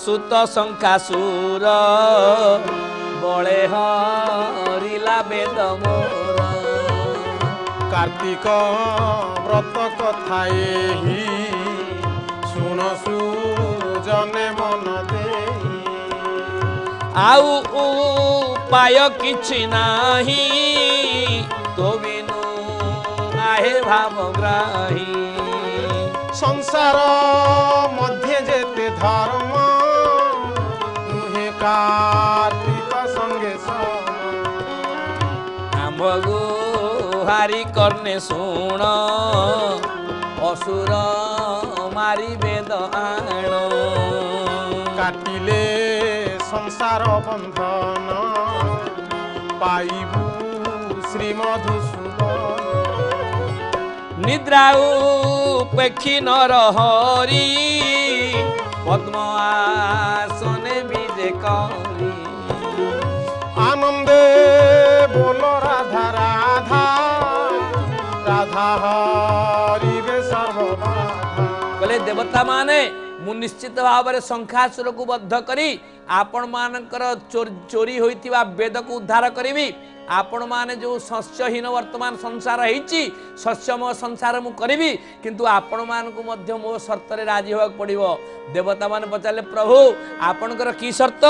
सुत शंखासुर बळे हरिला वेद मोर कार्तिक व्रत कथा एही शुणसु जने मन दे आउ उपाय किछि नाही तो बिनु आहे भावग्राही संसार मध्य जेते धर्म नुहे कार्तिक संगे आम्भगु हारी करने सुण असुर मारी वेद आण काटिले संसार बंधन पाइबु श्री मधुसूदन निद्रा उपेक्षी नर हरि पद्म आसने विजे करी आनंदे बोलो राधा राधा राधा हरि रे सर्वबाधा कहले देवता माने मु निश्चित भाव में शंखासुर को बद्ध करी आपण मानकर चोरी होइतिबा वेद को उद्धार करी आपण माने जो शस्यहीन वर्तमान संसार होइछि शस्यमय संसार मु करी किंतु आपण मान को मध्य मो शर्त रे राजी होक पड़िबो देवता माने पचाले प्रभु आपणकर की शर्त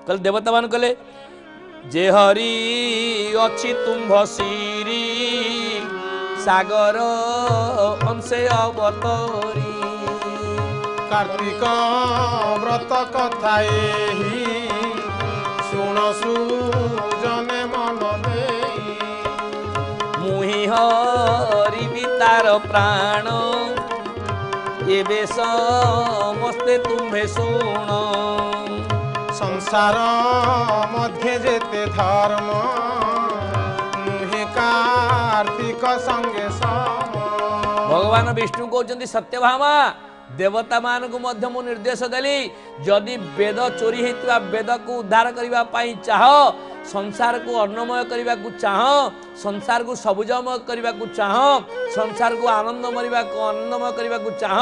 कल देवता मान कहले जे हरि अछि तुम्भ सिरी सागर अंशे अवतरी कार्तिक व्रत कथा एही शुणसु जने मन दे मुहि हरि तार प्राण एबे समस्ते तुम्हे सुण संसार मध्य जेते धर्म नुहे कार्तिक संगे सम भगवान विष्णु कहते सत्यभामा देवता मान को मध्य मु निर्देश देली जदि वेद चोरी होता वेद को उद्धार करने चाह संसार को अन्नमय करने को चाह संसार को सबुजमय करने को चाह संसार को आनंदमय करने को चाह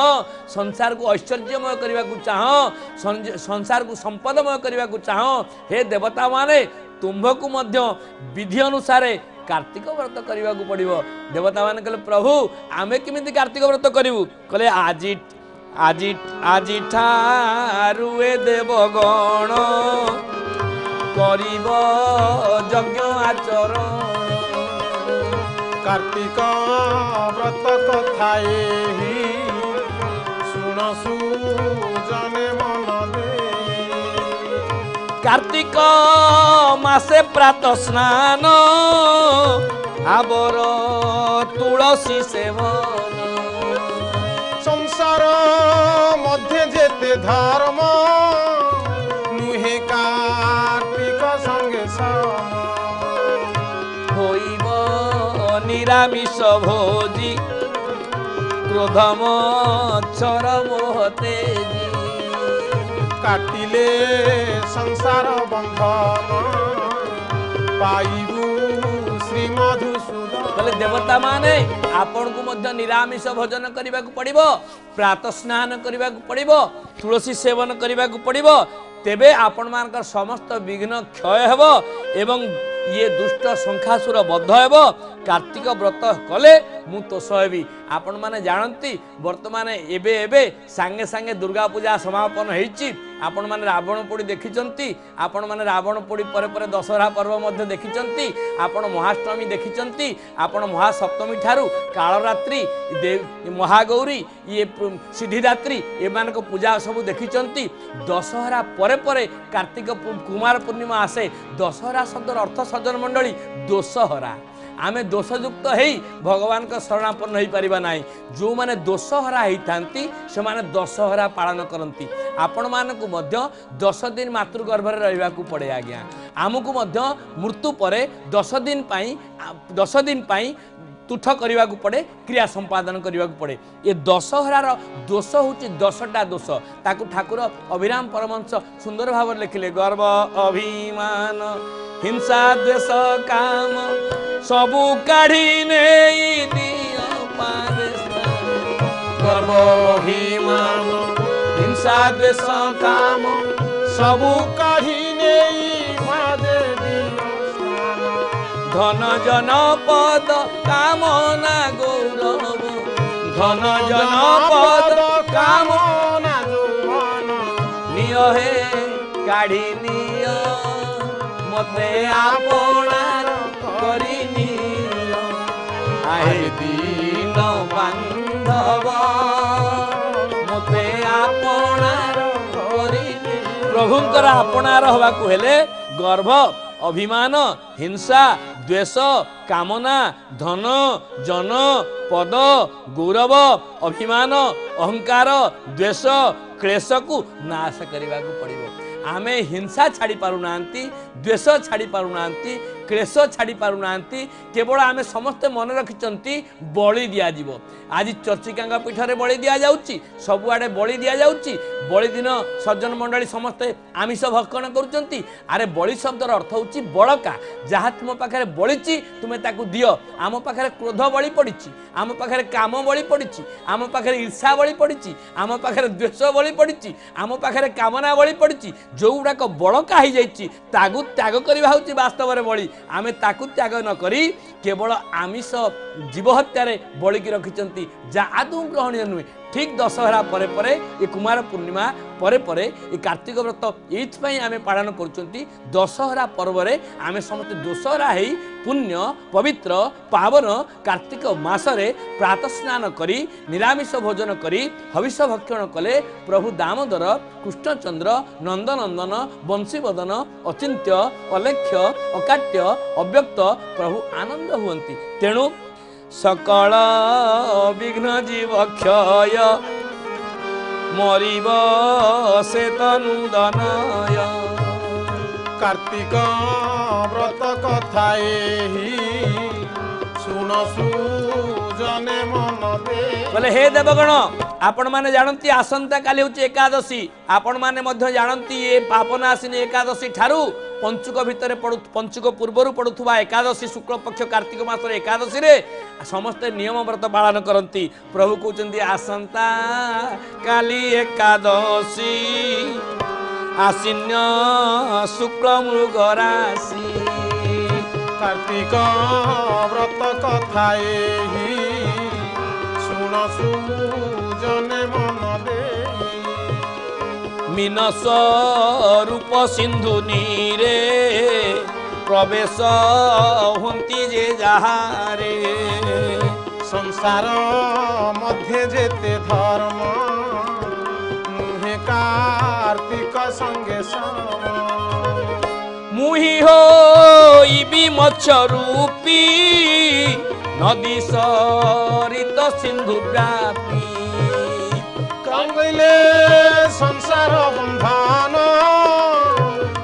संसार को ऐश्वर्यमय करने को चाह संसार को संपदमय करने को चाह हे देवता माने तुम्भको मध्य विधि अनुसार कार्तिक व्रत करने को पड़ो देवता माने कहले प्रभु आमे किमिति कार्तिक व्रत करिवु कहले আজি ठारू ए देवगण करिब यज्ञ आचरण कार्तिक व्रत कथा एही शुणसु जने मन दे कार्तिक मासे प्रातः स्नान आबर तुलसी सेवन संसार मध्य जेते धर्म नुहे कार्तिक संगे सम होइब निरामिष भोजी क्रोधम क्षर मोह तेजी काटिले संसार बंधन पाइबु श्री मधुसूदन कहले देवता माने आपण को मध्य निरामिष भोजन करने को पड़िबो प्रातः स्नान करने को पड़िबो तुलसी सेवन करने को पड़िबो तेबे आपण मानकर समस्त विघ्न क्षय हेबो एवं ये दुष्ट शंखासुर बद्ध हेबो कार्तिक व्रत कले मु तोष हेबी आपण माने जानती वर्तमान एबे एबे सांगे सांगे दुर्गा पूजा समापन होईची आपण माने रावण पोड़ी देखिचंती आपण माने रावण पोड़ी परे परे दशहरा पर्व मध्य देखिचंती आपण महाअष्टमी देखिचंती आपण महासप्तमी ठारू कालरात्रि महागौरी ये सिद्धिदात्री एमान को पूजा सब देखिचंती दशहरा परे परे कार्तिक कुमार पूर्णिमा आसे दशहरा शब्दर अर्थ सज्जन मंडली दोषहरा आमे दोषयुक्त है भगवान का शरणापन्न हो पारिबा नाही जो माने दोषहरा होती से माने दशहरा पालन करती आपण मानकु मध्य 10 दिन मातृगर्भ रे रहिबा को पड़े आज्ञा आमको मध्य मृत्यु परे 10 दिन पाई तुठ करने को पड़े क्रिया संपादन करने को पड़े ये दशहरार दोष हूँ 10टा दोष ताकू ठाकुर अभिराम परमहंस सुंदर भाव लिखिले गर्व अभिमान हिंसा द्वेष काम सबू काढ़ी नहीं दियो पारे गर्व अभिमान ହିଂସା ଦ୍ୱେଷ କାମ ସବୁ କାଢି ନେଇ ମାଦେ ଦିନ ସ୍ନାନ ଧନ ଜନ ପଦ କାମନା ଗୌରବ ଧନ ଜନ ପଦ କାମ କାମନା ଯୌବନ ନିୟ ହେ କାଢି ନିଅ ମତେ ଆପଣାର କରି ନିଅ ଆହେ ଦୀନ ବାନ୍ଧବ ମତେ ଆପଣାର କରି ନିଅ। ପ୍ରଭୁଙ୍କର ଆପଣାର ହବାକୁ ହେଲେ ଗର୍ବ ଅଭିମାନ ହିଂସା ଦ୍ୱେଷ କାମନା ଧନ ଜନ ପଦ ଗୌରବ ଅଭିମାନ ଅହଙ୍କାର ଦ୍ୱେଷ କ୍ଲେଶକୁ ନାଶ କରିବାକୁ ପଡ଼ିବ। ଆମେ ହିଂସା ଛାଡ଼ି ପାରୁନାହାନ୍ତି ଦ୍ୱେଷ ଛାଡ଼ି ପାରୁନାହାନ୍ତି କ୍ଲେଶ ଛାଡ଼ି ପାରୁନାହାନ୍ତି କେବଳ ଆମେ ସମସ୍ତେ ମନେ ରଖିଛନ୍ତି ବଳି ଦିଆଯିବ। ଆଜି ଚର୍ଚ୍ଚିକାଙ୍କ ପୀଠରେ ବଳି ଦିଆଯାଉଛି ସବୁଆଡ଼େ ବଳି ଦିଆଯାଉଛି ବଳି ଦିନ ସଜ୍ଜନ ମଣ୍ଡଳୀ ସମସ୍ତେ ଆମିଷ ଭକ୍ଷଣ କରୁଛନ୍ତି। ଆରେ ବଳି ଶବ୍ଦର ଅର୍ଥ ହେଉଛି ବଳକା ଯାହା ତୁମ ପାଖରେ ବଳିଛି ତୁମେ ତାକୁ ଦିଅ। ଆମ ପାଖରେ କ୍ରୋଧ ବଳି ପଡ଼ିଛି ଆମ ପାଖରେ କାମ ବଳି ପଡ଼ିଛି ଆମ ପାଖରେ ଈର୍ଷା ବଳି ପଡ଼ିଛି ଆମ ପାଖରେ ଦ୍ୱେଷ ବଳି ପଡ଼ିଛି ଆମ ପାଖରେ କାମନା ବଳି ପଡ଼ିଛି ଯେଉଁଗୁଡ଼ାକ ବଳକା ହେଇଯାଇଛି ତାକୁ ତ୍ୟାଗ କରିବା ହେଉଛି ବାସ୍ତବରେ ବଳି। ଆମେ ତାକୁ ତ୍ୟାଗ ନ କରି କେବଳ ଆମିଷ ଜୀବ ହତ୍ୟାରେ ବଳିକି ରଖିଛନ୍ତି ଯାହା ଆଦୌ ଗ୍ରହଣୀୟ ନୁହେଁ। ଠିକ୍ ଦଶହରା ପରେ ପରେ ଏ କୁମାର ପୂର୍ଣ୍ଣିମା ପରେ ପରେ ଏ କାର୍ତ୍ତିକ ବ୍ରତ ଏଇଥିପାଇଁ ଆମେ ପାଳନ କରୁଛନ୍ତି। ଦଶହରା ପର୍ବରେ ଆମେ ସମସ୍ତେ ଦଶହରା ହେଇ ପୁଣ୍ୟ ପବିତ୍ର ପାବନ କାର୍ତ୍ତିକ ମାସରେ ପ୍ରାତଃ ସ୍ନାନ କରି ନିରାମିଷ ଭୋଜନ କରି ହବିଷ ଭକ୍ଷଣ କଲେ ପ୍ରଭୁ ଦାମୋଦର କୃଷ୍ଣଚନ୍ଦ୍ର ନନ୍ଦନନ୍ଦନ ବଂଶୀବଦନ ଅଚିନ୍ତ୍ୟ ଅଲେଖ୍ୟ ଅକାଟ୍ୟ ଅବ୍ୟକ୍ତ ପ୍ରଭୁ ଆନନ୍ଦ ହୁଅନ୍ତି। ତେଣୁ ସକଳ ବିଘ୍ନ ଜୀବ କ୍ଷୟ ମରିବ ସେ ତନୁଦନୟ। କାର୍ତ୍ତିକ ବ୍ରତ କଥା ଏହି ଶୁଣ ସୁଜନେ ମନ ଦେ। ବୋଲେ ହେ ଦେବଗଣ आपण माने जानती आसंता काली होची एकादशी आपण माने मध्य जानती ए पापनाशिनी एकादशी ठारू पंचुक भितर पंचुक पूर्वर पड़ुवा एकादशी शुक्ल पक्ष कार्तिक मास एकादशी रे समस्त नियम व्रत पालन करती। प्रभु कहते आसंता काली एकादशी आसिन्य शुक्ल मृग राशि। कार्तिक व्रत कथा एही शुण सुजने मन दे। मीनस रूप सिंधु नीरे प्रवेश होती जे जहारे। संसार मध्य जेते धर्म मुहे कार्तिक संगे सम। मुहि हो इबी मत्स्य रूपी नदी सरित सिंधु व्यापी। कंगले संसार बंधन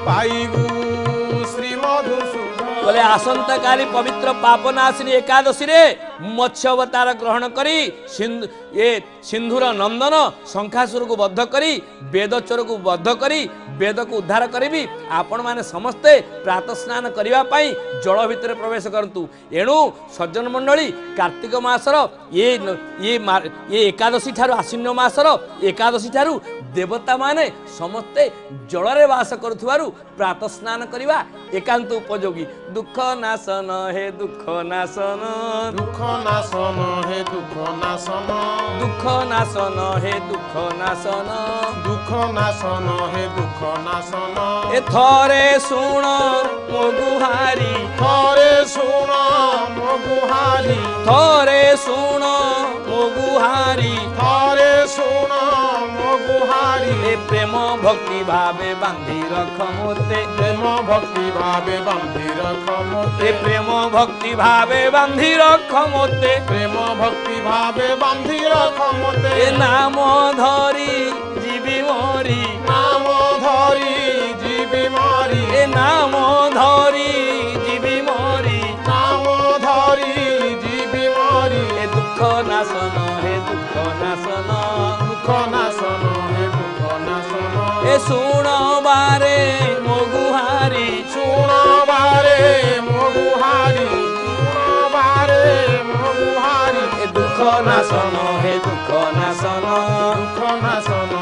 पाइबू श्री मधुसूदन। बोले आसंता काली पवित्र पापनाशिनी एकादशी रे मत्स्य अवतार ग्रहण करी सिंधुर नंदन शंखासुर को बद्ध करी वेद चोर को बद्ध करी वेद को उद्धार करी आपण माने समस्ते प्रातः स्नान करने जल भितर प्रवेश करतु। एणु सज्जन मंडली कार्तिक मासर ये एकादशी ठारू आश्विन मासर एकादशी ठारू देवता माने समस्ते जल वास करुथुवारु प्रातः स्नान करवा एकांत उपयोगी। दुख नाशन हे दुख नाशन दुख नाशन हे दुख नाशन दुख नाशन हे दुख नाशन दुख नाशन हे दुख नाशन। ए थरे सुण मो गुहारी थरे सुण मो गुहारी थरे सुण मो गुहारी थरे सुण मो गुहारी। ए प्रेम भक्ति भावे बांधी रख मोते प्रेम भक्ति भावे बांधी रख मोते ए प्रेम भक्ति भावे बांधी रख मोते प्रेम भक्ति भावे बांधी रख मोते। ए नाम धरी जीवी मोरी नाम धरी जीवी मारी ए नाम धरी जीवी मोरी नाम धरी जीवी मारी। ए दुख नाशन हे दुख नाशन दुख नाशन हे दुख नाशन। ए सुण बारे मो गुहारी सुण बारे मो गुहारी सुण बारे मो गुहारी। ए दुख नाशन हे दुख नाशन दुख नाशन